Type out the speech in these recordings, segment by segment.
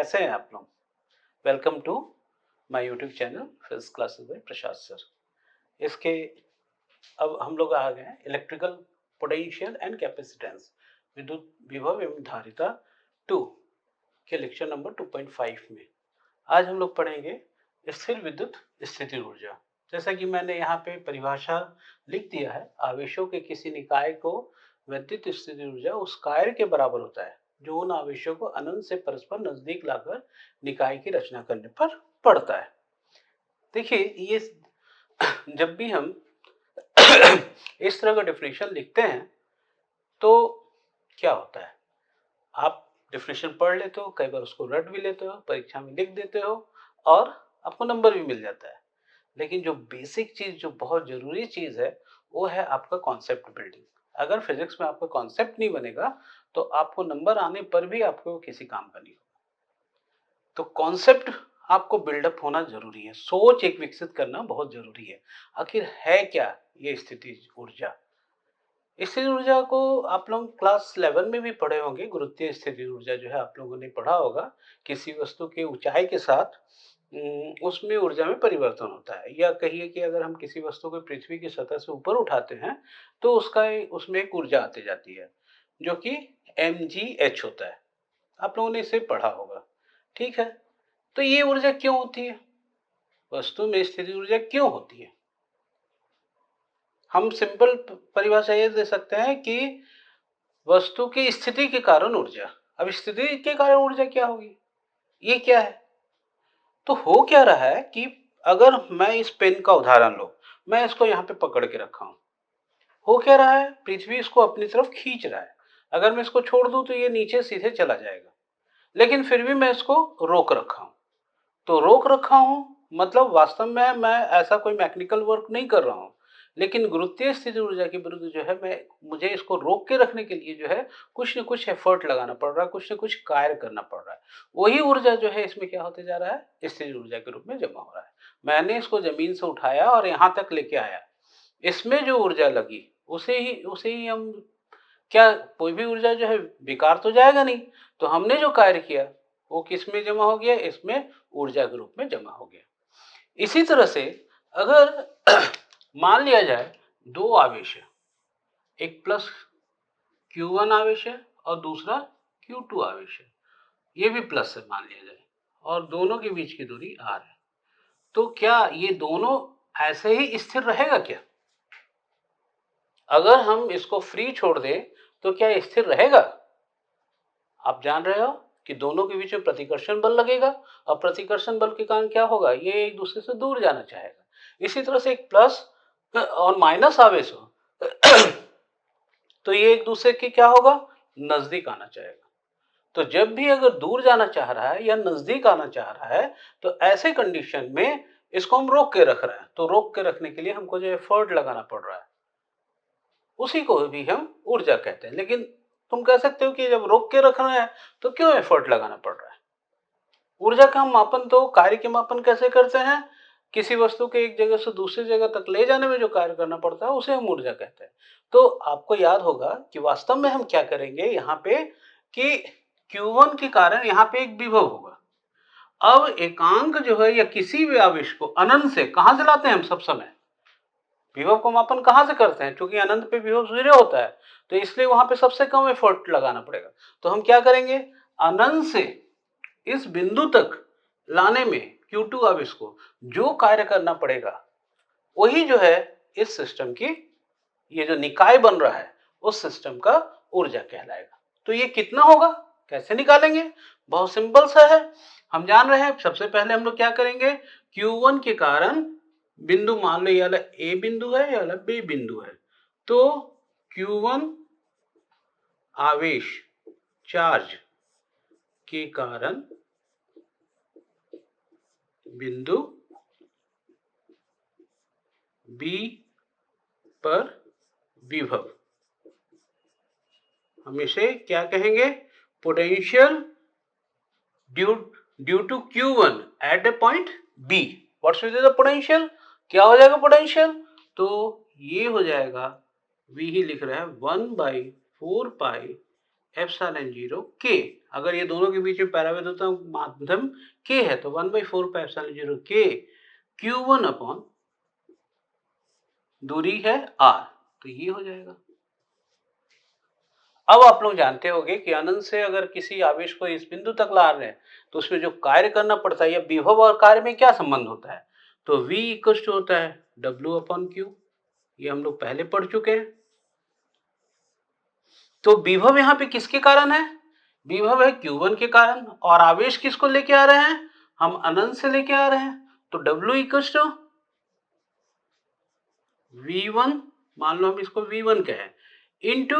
कैसे हैं आप लोग? Welcome to my YouTube channel physics classes by Prasad sir. इसके अब हम लोग आ गए हैं इलेक्ट्रिकल पोटेंशियल एंड कैपेसिटेंस, विद्युत विभव एवं धारिता 2 के लेक्चर नंबर 2.5 में। आज हम लोग पढ़ेंगे स्थिर विद्युत स्थिति ऊर्जा। जैसा कि मैंने यहाँ पे परिभाषा लिख दिया है, आवेशों के किसी निकाय को विद्युत स्थिति ऊर्जा उस कार्य के बराबर होता है जो उन आवेशों को अनंत से परस्पर नजदीक लाकर निकाय की रचना करने पर पड़ता है। देखिए, ये जब भी हम इस तरह का डेफिनेशन लिखते हैं तो क्या होता है, आप डेफिनेशन पढ़ लेते हो, कई बार उसको रट भी लेते हो, परीक्षा में लिख देते हो और आपको नंबर भी मिल जाता है। लेकिन जो बेसिक चीज, जो बहुत जरूरी चीज है, वो है आपका कॉन्सेप्ट बिल्डिंग। अगर फिजिक्स में आपका कॉन्सेप्ट नहीं बनेगा तो आपको नंबर आने पर भी आपको किसी काम का नहीं होगा। तो कॉन्सेप्ट आपको बिल्डअप होना जरूरी है, सोच एक विकसित करना बहुत जरूरी है। आखिर है क्या ये स्थिति ऊर्जा? स्थिति ऊर्जा को आप लोग क्लास 11 में भी पढ़े होंगे। गुरुत्वीय स्थिति ऊर्जा जो है आप लोगों ने पढ़ा होगा। किसी वस्तु के ऊंचाई के साथ उसमें ऊर्जा में परिवर्तन होता है, या कहिए कि अगर हम किसी वस्तु को पृथ्वी की सतह से ऊपर उठाते हैं तो उसमें एक ऊर्जा आती जाती है जो कि mgh होता है। आप लोगों ने इसे पढ़ा होगा, ठीक है। तो ये ऊर्जा क्यों होती है? वस्तु में स्थिति ऊर्जा क्यों होती है? हम सिंपल परिभाषा ये दे सकते हैं कि वस्तु की स्थिति के कारण ऊर्जा। अब स्थिति के कारण ऊर्जा क्या होगी, ये क्या है? तो हो क्या रहा है कि अगर मैं इस पेन का उदाहरण लो, मैं इसको यहाँ पे पकड़ के रखा हूं, हो क्या रहा है, पृथ्वी इसको अपनी तरफ खींच रहा है। अगर मैं इसको छोड़ दूं तो ये नीचे सीधे चला जाएगा, लेकिन फिर भी मैं इसको रोक रखा हूं। तो रोक रखा हूं मतलब वास्तव में मैं ऐसा कोई मैकेनिकल वर्क नहीं कर रहा हूं, लेकिन गुरुत्वीय स्थिति ऊर्जा के विरुद्ध जो है मुझे इसको रोक के रखने के लिए जो है कुछ न कुछ एफर्ट लगाना पड़ रहा है, कुछ न कुछ कार्य करना पड़ रहा है। वही ऊर्जा जो है इसमें क्या होते जा रहा है, स्थिति ऊर्जा के रूप में जमा हो रहा है। मैंने इसको जमीन से उठाया और यहां तक लेके आया, इसमें जो ऊर्जा लगी उसे ही हम क्या, कोई भी ऊर्जा जो है बेकार तो जाएगा नहीं। तो हमने जो कार्य किया वो किस में जमा हो गया, इसमें ऊर्जा के रूप में जमा हो गया। इसी तरह से अगर मान लिया जाए दो आवेश है, एक प्लस Q1 आवेश है और दूसरा Q2 आवेश है, ये भी प्लस है मान लिया जाए, और दोनों के बीच की दूरी r है। तो क्या ये दोनों ऐसे ही स्थिर रहेगा क्या? अगर हम इसको फ्री छोड़ दें तो क्या स्थिर रहेगा? आप जान रहे हो कि दोनों के बीच में प्रतिकर्षण बल लगेगा, और प्रतिकर्षण बल के कारण क्या होगा, ये एक दूसरे से दूर जाना चाहेगा। इसी तरह से एक प्लस और माइनस आवेश हो तो ये एक दूसरे के क्या होगा, नजदीक आना चाहेगा। तो जब भी अगर दूर जाना चाह रहा है या नजदीक आना चाह रहा है तो ऐसे कंडीशन में इसको हम रोक के रख रहे हैं। तो रोक के रखने के लिए हमको जो एफर्ट लगाना पड़ रहा है, उसी को भी हम ऊर्जा कहते हैं। लेकिन तुम कह सकते हो कि जब रोक के रखना है तो क्यों एफर्ट लगाना पड़ रहा है? ऊर्जा का हम मापन तो कार्य के मापन कैसे करते हैं, किसी वस्तु के एक जगह से दूसरी जगह तक ले जाने में जो कार्य करना पड़ता है उसे हम ऊर्जा कहते हैं। तो आपको याद होगा कि वास्तव में हम क्या करेंगे यहाँ पे कि Q1 के कारण यहाँ पे एक विभव होगा। अब एकांक जो है या किसी भी आवेश को अनंत से कहां से लाते हैं हम सब समय, विभव को मापन कहां से करते हैं, क्योंकि अनंत पे विभव 0 होता है तो इसलिए वहां पे सबसे कम एफर्ट लगाना पड़ेगा। तो हम क्या करेंगे, अनंत से इस बिंदु तक लाने में Q2 आवेश को जो कार्य करना पड़ेगा वही जो है इस सिस्टम की, ये जो निकाय बन रहा है उस सिस्टम का ऊर्जा कहलाएगा। तो ये कितना होगा, कैसे निकालेंगे? बहुत सिंपल सा है, हम जान रहे हैं। सबसे पहले हम लोग क्या करेंगे, Q1 के कारण बिंदु, मान लो ये वाला A बिंदु है, ये वाला B बिंदु है, तो Q1 आवेश चार्ज के कारण बिंदु B पर विभव, हम इसे क्या कहेंगे, potential due to Q1 at a point B। What's will be the potential, क्या हो जाएगा पोटेंशियल, तो ये हो जाएगा, V ही लिख रहे हैं, 1/4 पाई एप्सिलॉन 0 के। अगर ये दोनों के बीच में पैराविद्युत माध्यम के है तो 1/4 पाई एप्सिलॉन 0 के Q1 अपॉन दूरी है R, तो ये हो जाएगा। अब आप लोग जानते होंगे कि अनंत से अगर किसी आवेश को इस बिंदु तक ला रहे हैं तो उसमें जो कार्य करना पड़ता है या विभव और कार्य में क्या संबंध होता है, तो V इक्वल टू होता है W अपॉन Q, ये हम लोग पहले पढ़ चुके हैं। तो विभव यहां पे किसके कारण है, विभव है Q1 के कारण, और आवेश किसको लेके आ रहे हैं, हम अनंत से लेके आ रहे हैं, तो W इक्वल टू V1, मान लो हम इसको V1 कहें, इंटू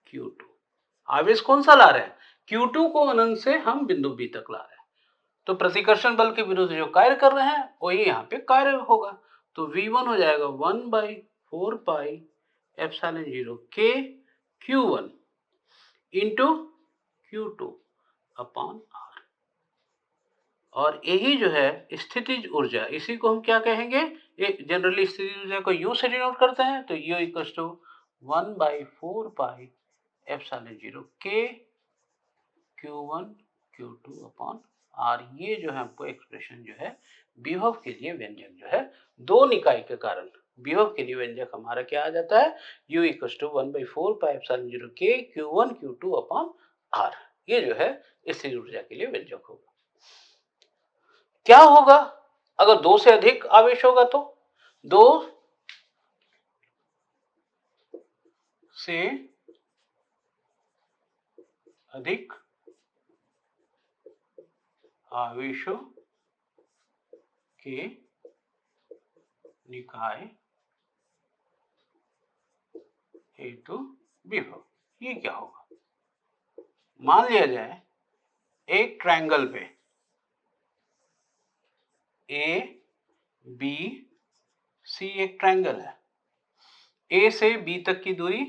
Q2। आवेश कौन सा ला रहे हैं, Q2 को अनंत से हम बिंदु B तक ला रहे हैं, तो प्रतिकर्षण बल के विरुद्ध जो कार्य कर रहे हैं वही यहाँ पे कार्य होगा। तो V1 हो जाएगा 1/4 पाई एप्सिलॉन 0 के Q1 into Q2 upon R। और यही जो है स्थितिज ऊर्जा, इसी को हम क्या कहेंगे, एक जनरली स्थितिज ऊर्जा को U से डिनोट करते हैं, तो U equal to 1/4 pi epsilon 0 के Q1 Q2 अपॉन R। ये जो है हमको एक्सप्रेशन जो है विभव के लिए व्यंजक जो है दो निकाय के कारण विभव के लिए व्यंजक हमारा क्या आ जाता है, U equal to 1/4 pi epsilon 0 के Q1 Q2 अपॉन R। ये जो है स्थिर ऊर्जा के लिए व्यंजक होगा। क्या होगा अगर दो से अधिक आवेश होगा, तो दो से अधिक आवेशों के निकाय हेतु विभव। ये क्या होगा, मान लिया जाए एक ट्रायंगल पे ए बी सी एक ट्रायंगल है, ए से बी तक की दूरी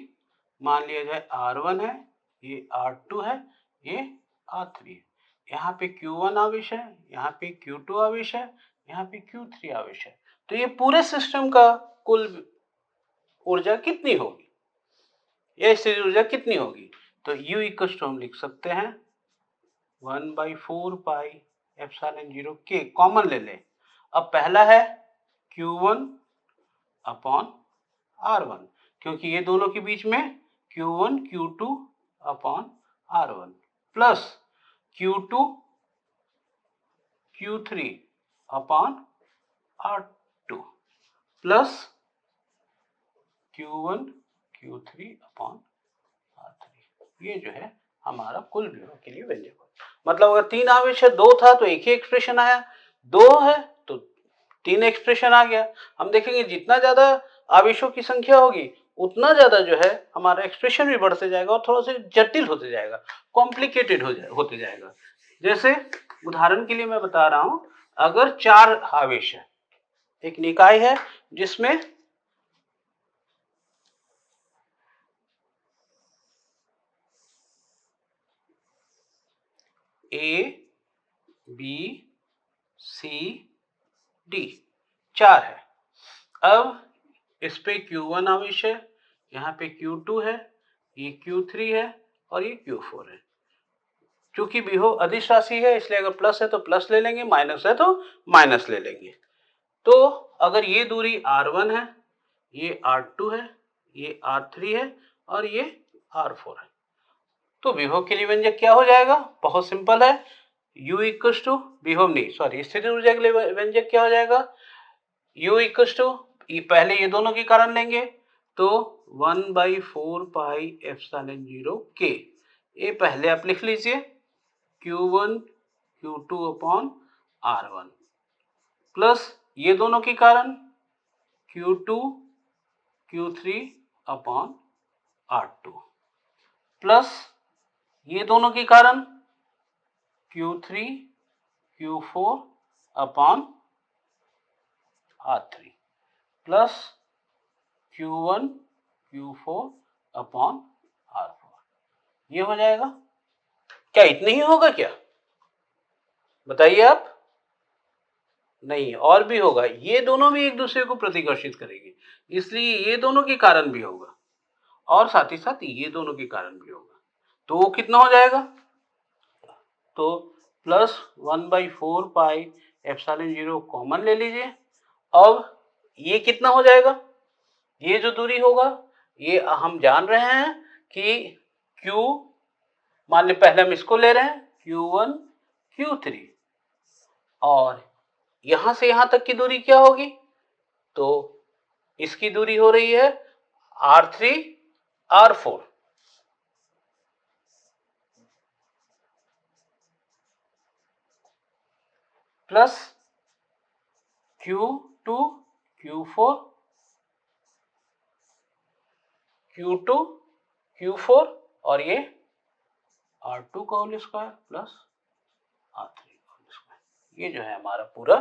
मान लिया जाए R1 है, ये R2 है, ये R3 है। यहाँ पे Q1 आवेश है, यहाँ पे Q2 आवेश है, यहाँ पे Q3 आवेश है। तो ये पूरे सिस्टम का कुल ऊर्जा कितनी होगी, ये स्थिर ऊर्जा कितनी होगी, तो U इक्वल टू हम लिख सकते हैं 1/4 पाई एप्सिलॉन 0 के, कॉमन ले लें। अब पहला है Q1 अपॉन R1, क्योंकि ये दोनों के बीच में Q1 Q2 upon R1 plus Q2 Q3 upon R2 plus Q1 Q3 upon R3। ये जो है हमारा कुल विभव के लिए व्यंजक है। मतलब अगर तीन आवेश है, दो था तो एक ही एक्सप्रेशन आया, दो है तो तीन एक्सप्रेशन आ गया। हम देखेंगे जितना ज्यादा आवेशों की संख्या होगी उतना ज्यादा जो है हमारा एक्सप्रेशन भी बढ़ते जाएगा और थोड़ा सा जटिल होते जाएगा, कॉम्प्लिकेटेड होते जाएगा। जैसे उदाहरण के लिए मैं बता रहा हूं, अगर चार आवेश है, एक निकाय है जिसमें ए बी सी डी चार है। अब इस पे Q1 आवेश है, यहाँ पे Q2 है, ये Q3 है और ये Q4 है। चूंकि विभव अदिश राशि है इसलिए अगर प्लस है तो प्लस ले लेंगे, माइनस है तो माइनस ले लेंगे। तो अगर ये दूरी R1 है, ये R2 है, ये R3 है और ये R4 है, तो विभव के लिए व्यंजक क्या हो जाएगा, बहुत सिंपल है। U इक्वल टू विभव नहीं सॉरी स्थिर ऊर्जा के लिए व्यंजक क्या हो जाएगा, U इक्वल टू पहले ये दोनों के कारण लेंगे तो 1/4 पाई एप्सिलॉन 0 के, ये पहले आप लिख लीजिए Q1 Q2 upon R1 plus ये दोनों के कारण Q2 Q3 upon R2 plus ये दोनों के कारण Q3 Q4 upon R3 plus Q1 Q4 upon R4। ये हो जाएगा। क्या इतने ही होगा क्या, बताइए आप, नहीं और भी होगा। ये दोनों भी एक दूसरे को प्रतिकर्षित करेंगे इसलिए ये दोनों के कारण भी होगा। और साथ ही साथ ये दोनों के कारण भी होगा। तो वो कितना हो जाएगा? तो प्लस 1/4 पाई एप्सिलॉन 0 कॉमन ले लीजिए। अब ये कितना हो जाएगा? ये जो दूरी होगा ये हम जान रहे हैं कि Q, मान ली पहले हम इसको ले रहे हैं Q1 Q3, और यहां से यहां तक की दूरी क्या होगी? तो इसकी दूरी हो रही है R3 R4, plus Q2 Q4 Q2 Q4 और ये R2 का होल स्क्वायर प्लस R3 का होल स्क्वायर। ये जो है हमारा पूरा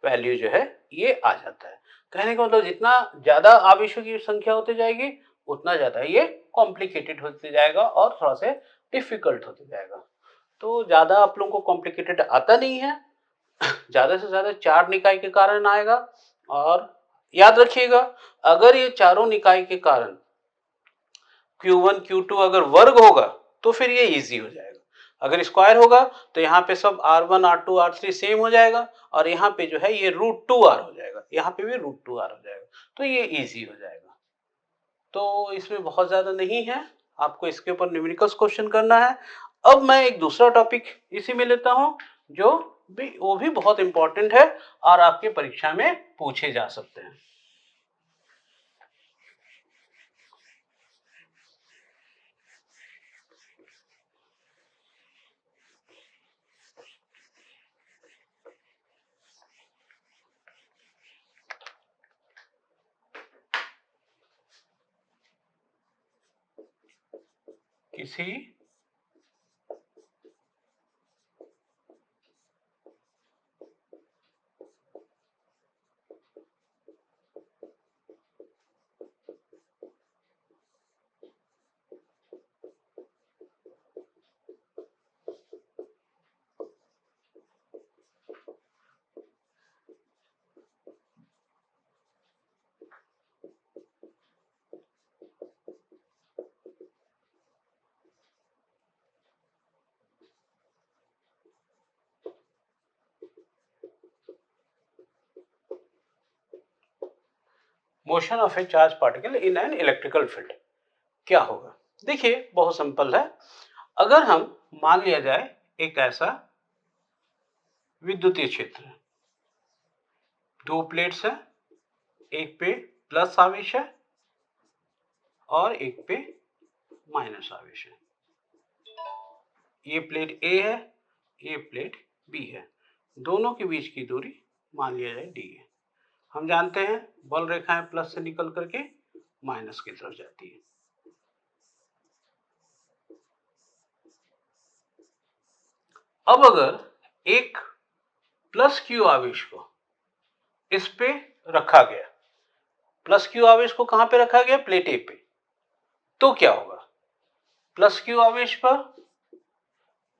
वैल्यू जो है ये आ जाता है। कहने का मतलब जितना ज्यादा आवेशों की संख्या होती जाएगी उतना ज्यादा ये कॉम्प्लिकेटेड होते जाएगा और थोड़ा सा डिफिकल्ट होते जाएगा। तो ज्यादा आप लोगों को कॉम्प्लिकेटेड आता नहीं है, ज्यादा से ज्यादा 4 निकाय के कारण आएगा। और याद रखिएगा, अगर ये चारों निकाय के कारण Q1 Q2 अगर वर्ग होगा तो फिर ये इजी हो जाएगा। अगर स्क्वायर होगा तो यहाँ पे सब R1 R2 R3 सेम हो जाएगा, और यहाँ पे जो है ये √2R हो जाएगा, यहाँ पे भी √2R हो जाएगा, तो ये इजी हो जाएगा। तो इसमें बहुत ज्यादा नहीं है, आपको इसके ऊपर न्यूमेरिकल्स क्वेश्चन करना है। अब मैं एक दूसरा टॉपिक इसी में लेता हूं जो वो भी बहुत इंपॉर्टेंट है और आपके परीक्षा में पूछे जा सकते हैं। किसी motion of A charge particle in an electrical field क्या होगा? देखिए बहुत सिंपल है। अगर हम मान लिया जाए एक ऐसा विद्युतीय क्षेत्र, दो प्लेट्स है, एक पे प्लस आवेश है और एक पे माइनस आवेश है। ये प्लेट ए है, ये प्लेट बी है, दोनों के बीच की दूरी मान लिया जाए डी है। हम जानते हैं बल रेखाएं प्लस से निकल करके माइनस की तरफ जाती है। अब अगर एक प्लस क्यू आवेश को इस पे रखा गया, प्लस क्यू आवेश को कहां पे रखा गया? प्लेट ए पे, तो क्या होगा? प्लस क्यू आवेश पर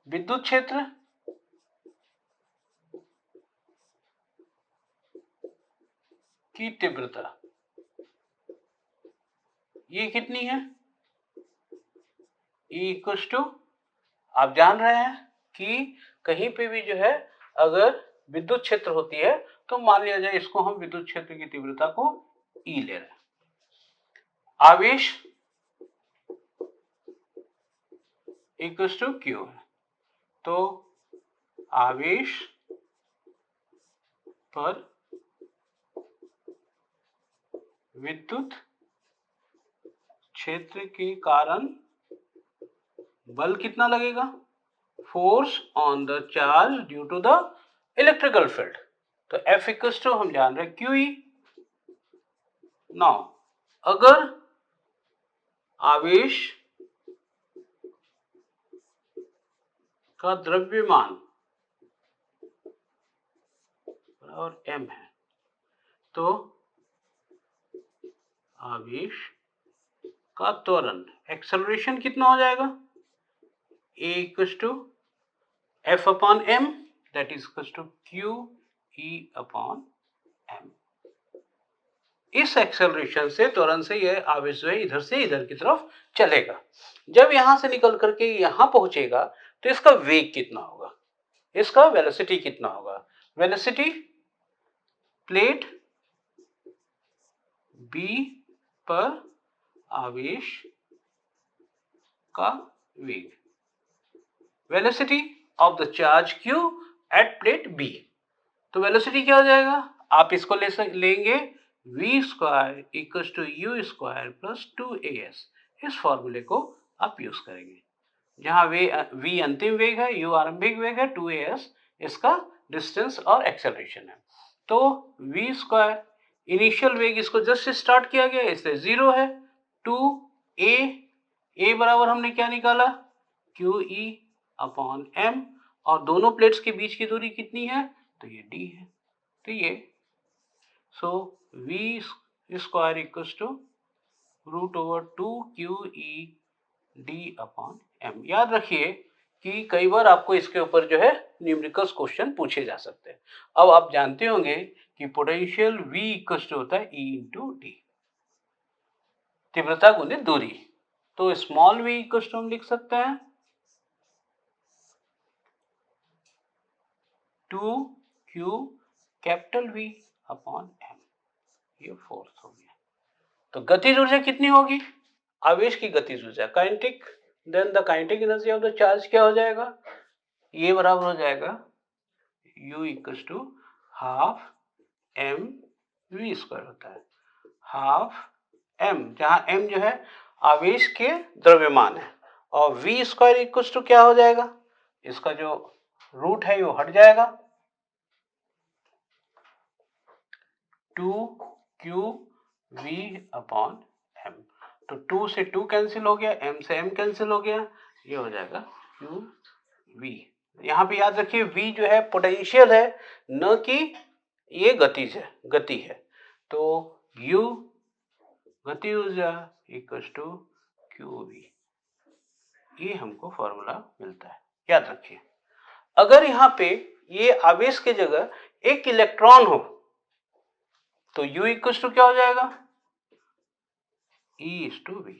विद्युत क्षेत्र की तीव्रता ये कितनी है? E इक्वल्स टू, आप जान रहे हैं कि कहीं पे भी जो है अगर विद्युत क्षेत्र होती है तो मान लिया जाए इसको हम विद्युत क्षेत्र की तीव्रता को E ले रहे हैं। आवेश इक्वल्स टू Q है, तो आवेश पर विद्युत क्षेत्र के कारण बल कितना लगेगा? Force on the charge due to the electrical field. तो F इक्वल्स टू हम जान रहे हैं QE। नाउ अगर आवेश का द्रव्यमान और m है तो आवेश का त्वरण एक्सेलरेशन कितना हो जाएगा? A equals to F upon m, that is equals to QE upon m। इस एक्सेलरेशन से तुरंत से ये आवेश जो है इधर से इधर की तरफ चलेगा। जब यहां से निकल करके यहां पहुंचेगा तो इसका वेग कितना होगा, इसका वेलोसिटी कितना होगा। वेलोसिटी प्लेट बी पर आवेश का वेग, velocity of the charge q at plate B. तो वेलोसिटी क्या हो जाएगा, आप इसको लेंगे v square equal to u square plus 2as। इस फॉर्मूले को आप यूज करेंगे, जहां v अंतिम वेग है, u आरंभिक वेग है, 2as इसका डिस्टेंस और एक्सेलरेशन है। तो v स्क्वायर इनिशियल वेग, इसको जस्ट स्टार्ट किया गया इसलिए 0 है। 2a बराबर हमने क्या निकाला, QE अपॉन m, और दोनों प्लेट्स के बीच की दूरी कितनी है, तो ये d है। तो ये so v square equals to √2QE d upon m। याद रखिए कि कई बार आपको इसके ऊपर जो है न्यूमेरिकल्स क्वेश्चन पूछे जा सकते हैं। अब आप जानते होंगे कि पोटेंशियल v इक्वल्स टू होता है E इंटू डी, तीव्रता गुणित दूरी। तो स्मॉल v इक्वल्स टू हम लिख सकते हैं 2Q capital V upon m। ये फोर्स हो गया। तो गतिज ऊर्जा कितनी होगी, आवेश की गतिज ऊर्जा kinetic, then the kinetic energy of the charge क्या हो जाएगा, ये बराबर हो जाएगा U equals to half m v square होता है, हाफ m, जहां m जो है आवेश के द्रव्यमान है, और v स्क्वायर इक्वल्स टू क्या हो जाएगा, इसका जो रूट है वो हट जाएगा, 2QV अपॉन m। तो 2 से 2 कैंसिल हो गया, m से m कैंसिल हो गया, ये हो जाएगा QV। यहाँ पे याद रखिए V जो है पोटेंशियल है, न कि ये गतिज है, गति है। तो U गति ऊर्जा इक्वल्स टू QV, ये हमको फॉर्मूला मिलता है, याद रखिए। अगर यहाँ पे ये आवेश की जगह एक इलेक्ट्रॉन हो तो U इक्वल्स टू क्या हो जाएगा, E इज टू V।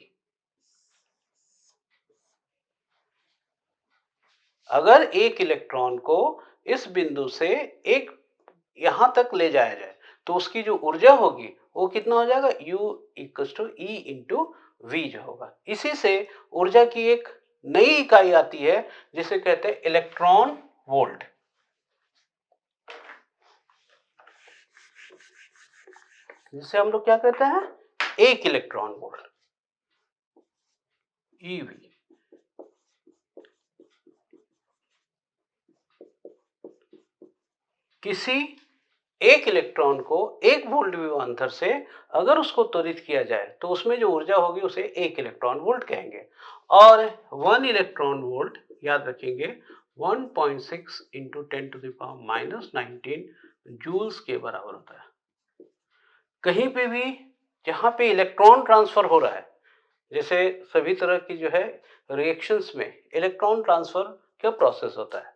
अगर एक इलेक्ट्रॉन को इस बिंदु से एक यहां तक ले जाया जाए तो उसकी जो ऊर्जा होगी वो कितना हो जाएगा, U equals to E into V जो होगा। इसी से ऊर्जा की एक नई इकाई आती है जिसे कहते हैं इलेक्ट्रॉन वोल्ट। जिसे हम लोग क्या कहते हैं, एक इलेक्ट्रॉन वोल्ट, EV। किसी एक इलेक्ट्रॉन को 1 वोल्ट विभवांतर से अगर उसको त्वरित किया जाए तो उसमें जो ऊर्जा होगी उसे 1 इलेक्ट्रॉन वोल्ट कहेंगे, और 1 इलेक्ट्रॉन वोल्ट याद रखेंगे 1.6 इंटू 10⁻⁻19 जूल्स के बराबर होता है। कहीं पे भी जहां पे इलेक्ट्रॉन ट्रांसफर हो रहा है, जैसे सभी तरह की जो है रिएक्शंस में इलेक्ट्रॉन ट्रांसफर का प्रोसेस होता है,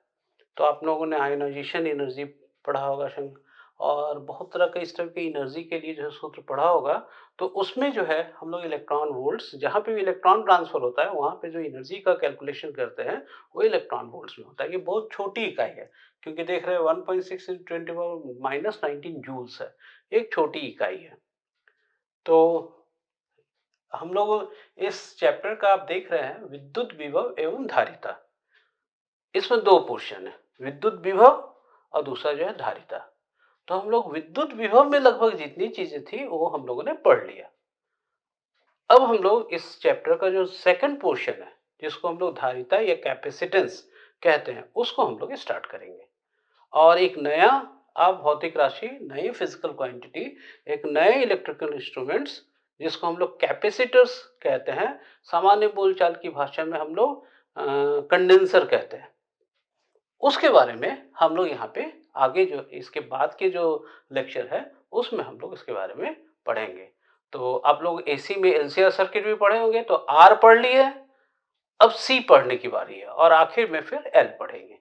तो आप लोगों ने आयोनाइजेशन एनर्जी पढ़ा होगा और बहुत तरह के इस तरह की एनर्जी के लिए जो है सूत्र पढ़ा होगा। तो उसमें जो है हम लोग इलेक्ट्रॉन वोल्ट्स, जहाँ पे भी इलेक्ट्रॉन ट्रांसफर होता है वहाँ पे जो एनर्जी का कैलकुलेशन करते हैं वो इलेक्ट्रॉन वोल्ट्स में होता है। ये बहुत छोटी इकाई है, क्योंकि देख रहे हैं 1.6 इंटू 10⁻⁻19 जूल्स है, एक छोटी इकाई है। तो हम लोग इस चैप्टर का आप देख रहे हैं विद्युत विभव एवं धारिता। इसमें दो पोर्शन है, विद्युत विभव और दूसरा जो है धारिता। तो हम लोग विद्युत विभव में लगभग जितनी चीजें थी वो हम लोगों ने पढ़ लिया। अब हम लोग इस चैप्टर का जो सेकंड पोर्शन है जिसको हम लोग धारिता या कैपेसिटेंस कहते हैं उसको हम लोग स्टार्ट करेंगे, और एक नया आप भौतिक राशि, नई फिजिकल क्वांटिटी, एक नए इलेक्ट्रिकल इंस्ट्रूमेंट्स जिसको हम लोग कैपेसिटर्स कहते हैं, सामान्य बोलचाल की भाषा में हम लोग कंडेंसर कहते हैं, उसके बारे में हम लोग यहाँ पे आगे जो इसके बाद के जो लेक्चर है उसमें हम लोग इसके बारे में पढ़ेंगे। तो आप लोग एसी में एलसीआर सर्किट भी पढ़े होंगे, तो आर पढ़ लिए, अब सी पढ़ने की बारी है और आखिर में फिर एल पढ़ेंगे।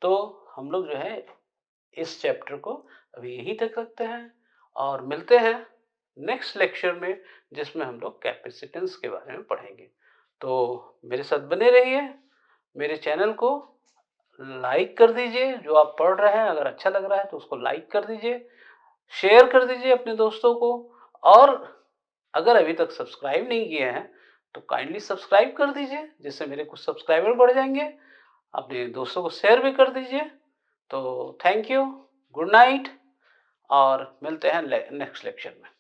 तो हम लोग जो है इस चैप्टर को अभी यहीं तक रखते हैं और मिलते हैं नेक्स्ट लेक्चर में, जिसमें हम लोग कैपेसिटेंस के बारे में पढ़ेंगे। तो मेरे साथ बने रहिए। मेरे चैनल को लाइक कर दीजिए, जो आप पढ़ रहे हैं अगर अच्छा लग रहा है तो उसको लाइक कर दीजिए, शेयर कर दीजिए अपने दोस्तों को, और अगर अभी तक सब्सक्राइब नहीं किए हैं तो काइंडली सब्सक्राइब कर दीजिए, जिससे मेरे कुछ सब्सक्राइबर बढ़ जाएंगे। अपने दोस्तों को शेयर भी कर दीजिए। तो थैंक यू, गुड नाइट, और मिलते हैं नेक्स्ट लेक्चर में।